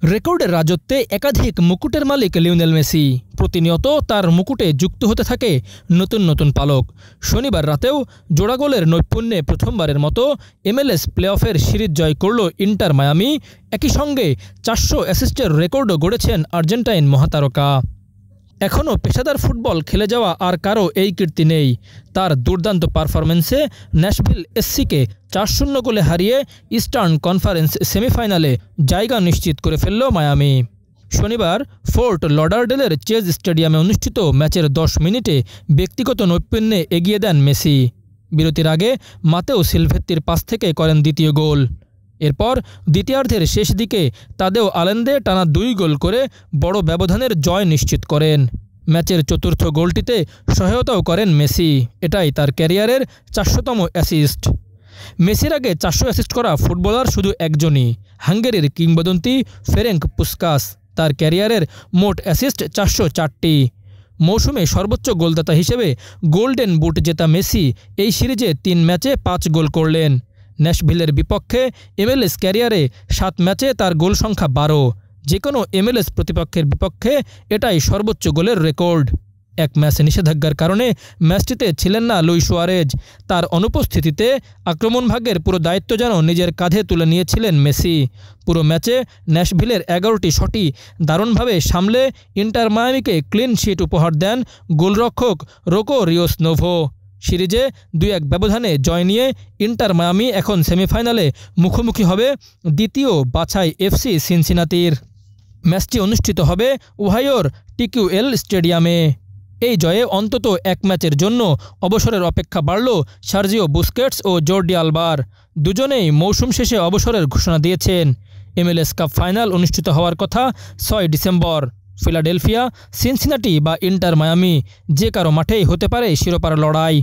রেকর্ডের রাজত্বে একাধিক মুকুটের মালিক লিওনেল মেসি। প্রতিনিয়ত তার মুকুটে যুক্ত হতে থাকে নতুন নতুন পালক। শনিবার রাতেও জোড়া গোলের নৈপুণ্যে প্রথমবারের মতো MLS প্লে-অফের সিরিজ জয় করল ইন্টার মায়ামি। একই সঙ্গে 400 অ্যাসিস্টের রেকর্ডও গড়েছেন আর্জেন্টাইন মহাতারকা। এখনও পেশাদার ফুটবল খেলে যাওয়া আর কারও এই কীর্তি নেই। তার দুর্দান্ত পারফরম্যান্সে ন্যাশভিল এসসিকে 4-0 গোলে হারিয়ে ইস্টার্ন কনফারেন্স সেমিফাইনালে জায়গা নিশ্চিত করে ফেলল মায়ামি। শনিবার ফোর্ট লডারডেলের চেজ স্টেডিয়ামে অনুষ্ঠিত ম্যাচের 10 মিনিটে ব্যক্তিগত নৈপুণ্যে এগিয়ে দেন মেসি। বিরতির আগে মাতেও সিলভেত্তির পাস থেকে করেন দ্বিতীয় গোল। এরপর দ্বিতীয়ার্ধের শেষ দিকে তাদেও আলেন্দে টানা 2 গোল করে বড় ব্যবধানের জয় নিশ্চিত করেন। ম্যাচের চতুর্থ গোলটিতে সহায়তাও করেন মেসি। এটাই তার ক্যারিয়ারের 400তম অ্যাসিস্ট। মেসির আগে 400 অ্যাসিস্ট করা ফুটবলার শুধু একজনই, হাঙ্গেরির কিংবদন্তি ফেরেঙ্ক পুসকাস। তার ক্যারিয়ারের মোট অ্যাসিস্ট 404টি। মৌসুমে সর্বোচ্চ গোলদাতা হিসেবে গোল্ডেন বুট জেতা মেসি এই সিরিজে 3 ম্যাচে 5 গোল করলেন। ন্যাশভিলের বিপক্ষে MLS ক্যারিয়ারে 7 ম্যাচে তার গোল সংখ্যা 12। যে কোনো MLS প্রতিপক্ষের বিপক্ষে এটাই সর্বোচ্চ গোলের রেকর্ড। এক ম্যাচ নিষেধাজ্ঞার কারণে ম্যাচটিতে ছিলেন না লুই সুয়ারেজ। তার অনুপস্থিতিতে আক্রমণভাগের পুরো দায়িত্ব যেন নিজের কাঁধে তুলে নিয়েছিলেন মেসি। পুরো ম্যাচে ন্যাশভিলের 11টি শটই দারুণভাবে সামলে ইন্টার মায়ামিকে ক্লিন শিট উপহার দেন গোলরক্ষক রোকো রিওস নোভো। সিরিজে 2-1 ব্যবধানে জয় নিয়ে ইন্টার মায়ামি এখন সেমিফাইনালে মুখোমুখি হবে দ্বিতীয় বাছাই এফসি সিনসিনাতির। ম্যাচটি অনুষ্ঠিত হবে ওহাইওর টিকিউএল স্টেডিয়ামে। এই জয়ে অন্তত 1 ম্যাচের জন্য অবসরের অপেক্ষা বাড়ল সার্জিও বুস্কেটস ও জর্ডি আলবার। দুজনেই মৌসুম শেষে অবসরের ঘোষণা দিয়েছেন। MLS কাপ ফাইনাল অনুষ্ঠিত হওয়ার কথা 6 ডিসেম্বর। ফিলাডেলফিয়া, সিনসিনাটি বা ইন্টার মায়ামি, যে কারো মাঠেই হতে পারে শিরোপার লড়াই।